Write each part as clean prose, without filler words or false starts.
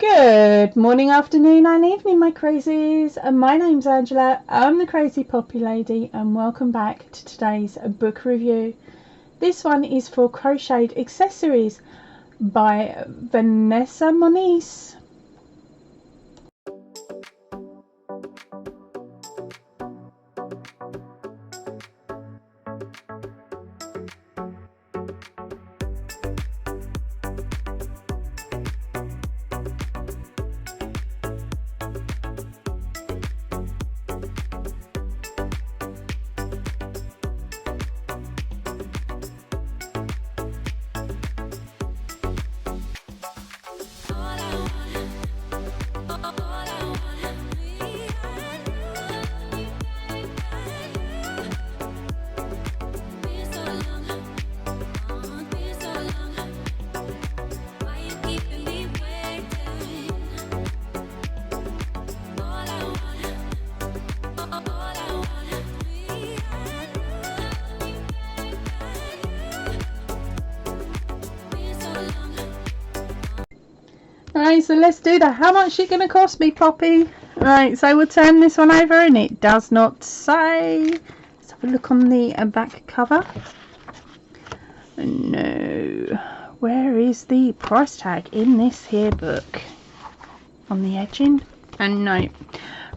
Good morning, afternoon and evening, my crazies. My name's Angela, I'm the Crazy Poppy Lady, and welcome back to today's book review. This one is for Crochet Accessories by Vanessa Mooncie. Right, so let's do that. How much is it going to cost me, Poppy? Right, so we'll turn this one over and it does not say. Let's have a look on the back cover. No. Where is the price tag in this here book? On the edging? And no.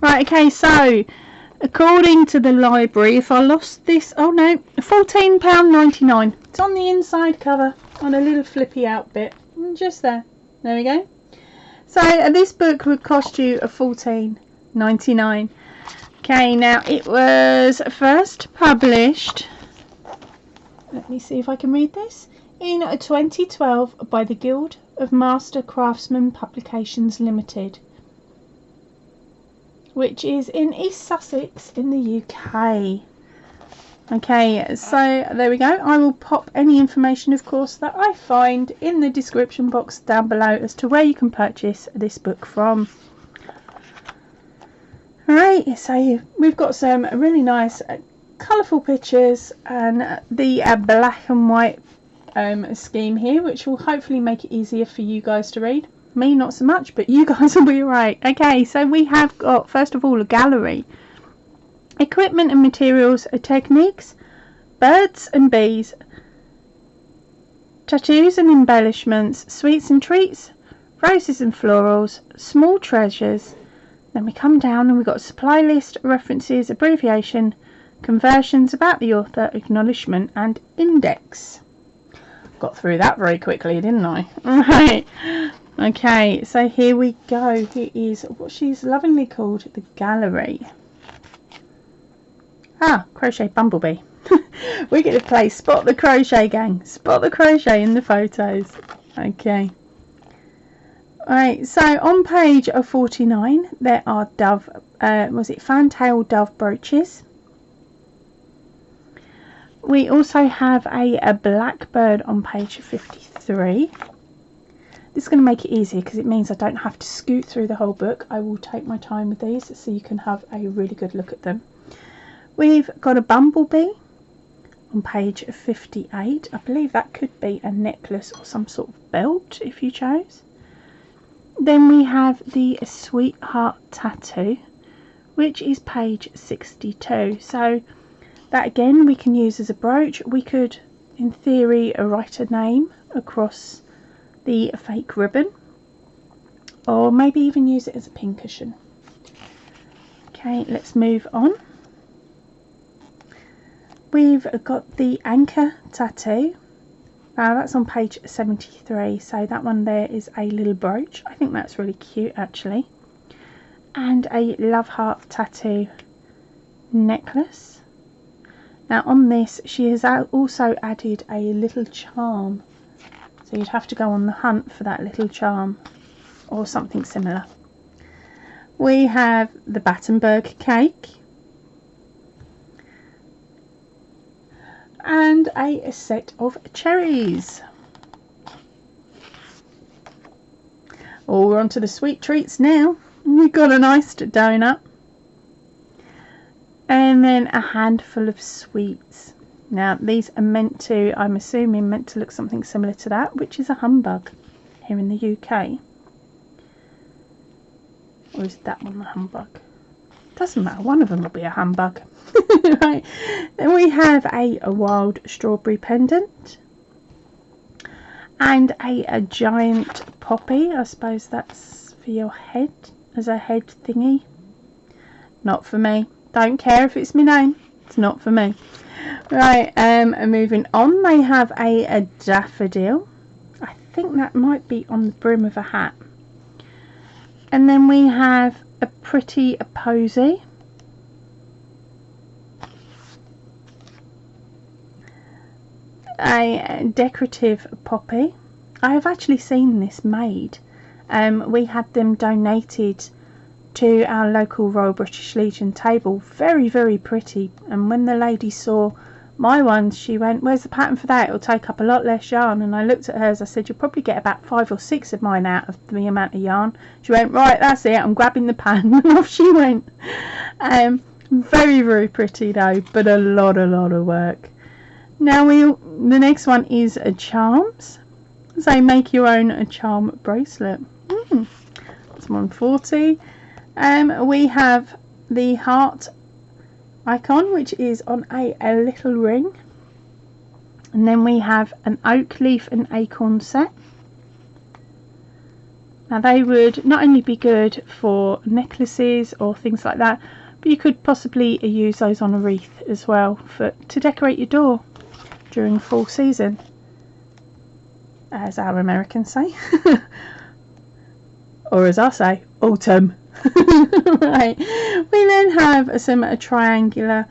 Right, okay, so according to the library, if I lost this, oh no, £14.99. It's on the inside cover on a little flippy out bit. Just there. There we go. So this book would cost you £14.99. Okay, now it was first published, let me see if I can read this, in 2012 by the Guild of Master Craftsmen Publications Limited, which is in East Sussex in the UK. Okay, so there we go. I will pop any information, of course, that I find in the description box down below as to where you can purchase this book from. Alright, so we've got some really nice colourful pictures and the black and white scheme here, which will hopefully make it easier for you guys to read. Me, not so much, but you guys will be alright. Okay, so we have got, first of all, a gallery. Equipment and materials, techniques, birds and bees, tattoos and embellishments, sweets and treats, roses and florals, small treasures. Then we come down and we've got supply list, references, abbreviation, conversions, about the author, acknowledgement and index. Got through that very quickly, didn't I? Alright. Okay, so here we go. Here is what she's lovingly called the gallery. Ah, Crochet Bumblebee. We're going to play Spot the Crochet Gang. Spot the crochet in the photos. Okay. Alright, so on page 49 there are dove, fantail dove brooches. We also have a blackbird on page 53. This is going to make it easier because it means I don't have to scoot through the whole book. I will take my time with these so you can have a really good look at them. We've got a bumblebee on page 58. I believe that could be a necklace or some sort of belt if you chose. Then we have the sweetheart tattoo, which is page 62. So that again we can use as a brooch. We could, in theory, write a name across the fake ribbon, or maybe even use it as a pincushion. Okay, let's move on. We've got the anchor tattoo. That's on page 73. So that one there is a little brooch. I think that's really cute actually. And a love heart tattoo necklace. Now on this she has also added a little charm. So you'd have to go on the hunt for that little charm or something similar. We have the Battenberg cake. And a set of cherries. Oh, we're on to the sweet treats now. We've got an iced donut. And then a handful of sweets. Now these are meant to, I'm assuming, meant to look something similar to that, which is a humbug here in the UK. Or is that one a humbug? Doesn't matter, one of them will be a humbug. Right, then we have a wild strawberry pendant and a giant poppy. I suppose that's for your head, as a head thingy. Not for me. Don't care if it's my name, it's not for me. Right, and moving on, they have a daffodil. I think that might be on the brim of a hat. And then we have a pretty posy. A decorative poppy. I have actually seen this made. We had them donated to our local Royal British Legion table. Very, very pretty. And when the lady saw my ones, she went, "Where's the pattern for that? It'll take up a lot less yarn." And I looked at hers. I said, "You'll probably get about 5 or 6 of mine out of the amount of yarn." She went, "Right, that's it, I'm grabbing the pattern." And off she went. Very, very pretty though, but a lot of work. Now the next one is a charms. So make your own charm bracelet. That's 140. We have the heart icon, which is on a little ring, and then we have an oak leaf and acorn set. Now they would not only be good for necklaces or things like that, but you could possibly use those on a wreath as well to decorate your door during fall season, as our Americans say. Or as I say, autumn. Right, we then have some triangle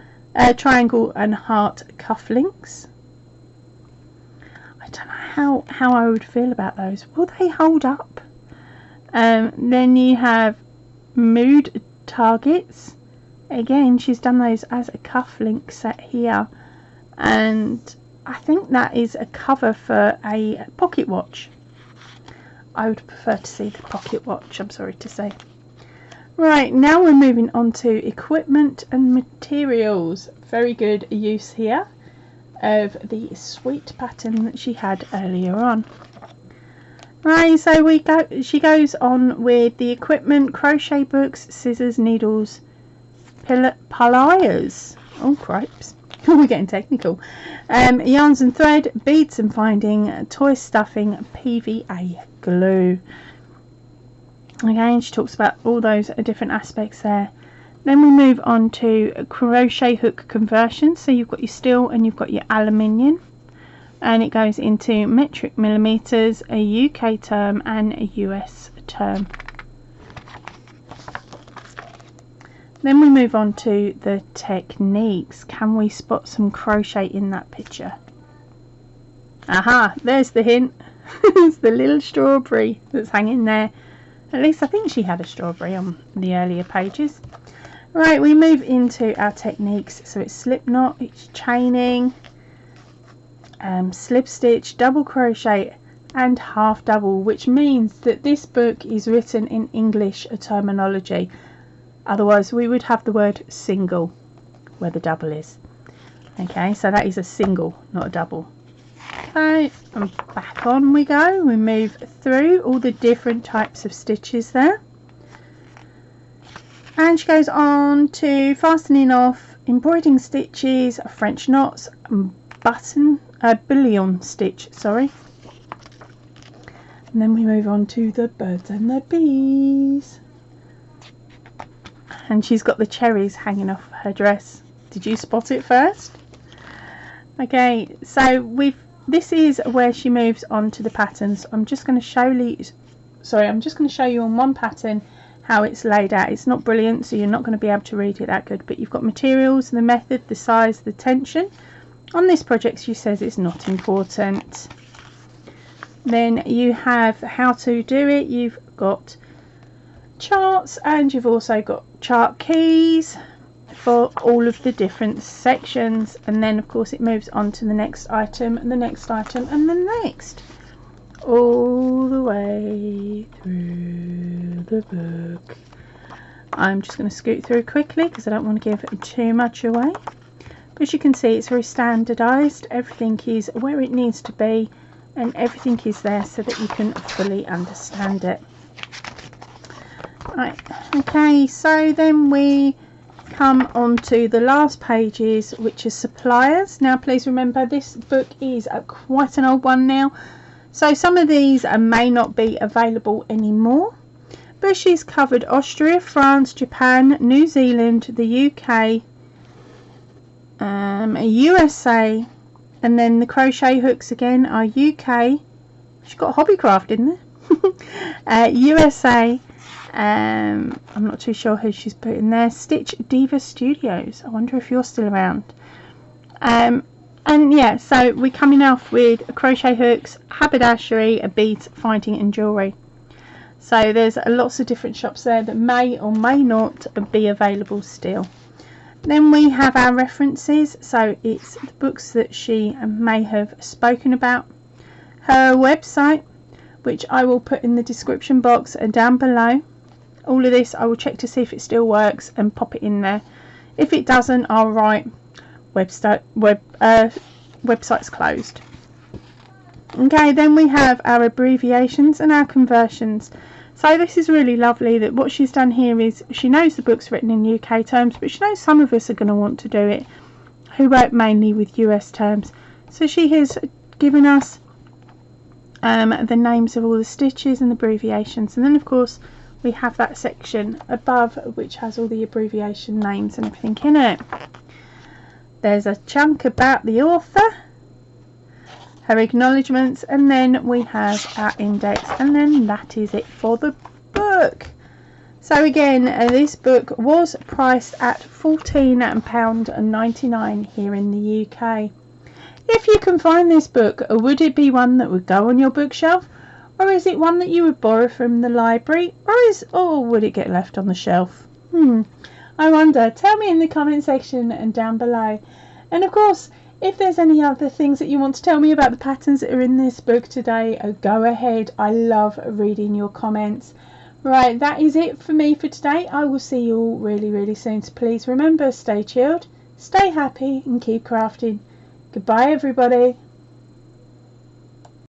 and heart cufflinks. I don't know how I would feel about those. Will they hold up? Then you have mood targets. Again, she's done those as a cufflink set here, and I think that is a cover for a pocket watch. I would prefer to see the pocket watch, I'm sorry to say. Right, now we're moving on to equipment and materials. Very good use here of the sweet pattern that she had earlier on. Right, so she goes on with the equipment: crochet books, scissors, needles, pliers. Oh, cripes. We're getting technical. Yarns and thread, beads and binding, toy stuffing, PVA glue. Again, she talks about all those different aspects there. Then we move on to crochet hook conversion. So you've got your steel and you've got your aluminium, and it goes into metric millimeters, a UK term and a US term. Then we move on to the techniques. Can we spot some crochet in that picture? Aha, there's the hint. It's the little strawberry that's hanging there. At least I think she had a strawberry on the earlier pages. Right, we move into our techniques. So it's slip knot, it's chaining, slip stitch, double crochet and half double, which means that this book is written in English terminology. Otherwise we would have the word single where the double is. Okay, so that is a single, not a double. Okay, and back on we go. We move through all the different types of stitches there, and she goes on to fastening off, embroidering stitches, French knots, bullion stitch, sorry. And then we move on to the birds and the bees, and she's got the cherries hanging off her dress. Did you spot it first? Okay, so this is where she moves on to the patterns. I'm just going to show you on one pattern how it's laid out. It's not brilliant, so you're not going to be able to read it that good, but you've got materials, the method, the size, the tension. On this project she says it's not important. Then you have how to do it. You've got charts, and you've also got chart keys for all of the different sections, and then of course it moves on to the next item and the next item and the next, all the way through the book. I'm just going to scoot through quickly because I don't want to give too much away, but as you can see it's very standardized. Everything is where it needs to be and everything is there so that you can fully understand it. Right, okay, so then we come on to the last pages, which is suppliers. Now please remember, this book is quite an old one now, so some of these may not be available anymore, but she's covered Austria, France, Japan, New Zealand, the UK, USA, and then the crochet hooks again are UK. She's got Hobbycraft in there. USA. I'm not too sure who she's put in there. Stitch Diva Studios. I wonder if you're still around. And yeah, so we're coming off with crochet hooks, haberdashery, beads, finding, and jewellery. So there's lots of different shops there that may or may not be available still. Then we have our references. So it's the books that she may have spoken about. Her website, which I will put in the description box down below. All of this I will check to see if it still works and pop it in there. If it doesn't, I'll write website's closed. Okay, then we have our abbreviations and our conversions. So this is really lovely that what she's done here is she knows the book's written in UK terms, but she knows some of us are going to want to do it who work mainly with US terms. So she has given us the names of all the stitches and the abbreviations, and then of course we have that section above which has all the abbreviation names and everything in it. There's a chunk about the author, her acknowledgements, and then we have our index, and then that is it for the book. So again, this book was priced at £14.99 here in the UK. If you can find this book, would it be one that would go on your bookshelf, or is it one that you would borrow from the library, or would it get left on the shelf? I wonder. Tell me in the comment section and down below. And of course, if there's any other things that you want to tell me about the patterns that are in this book today, go ahead. I love reading your comments. Right, that is it for me for today. I will see you all really, really soon. So please remember, stay chilled, stay happy, and keep crafting. Goodbye, everybody.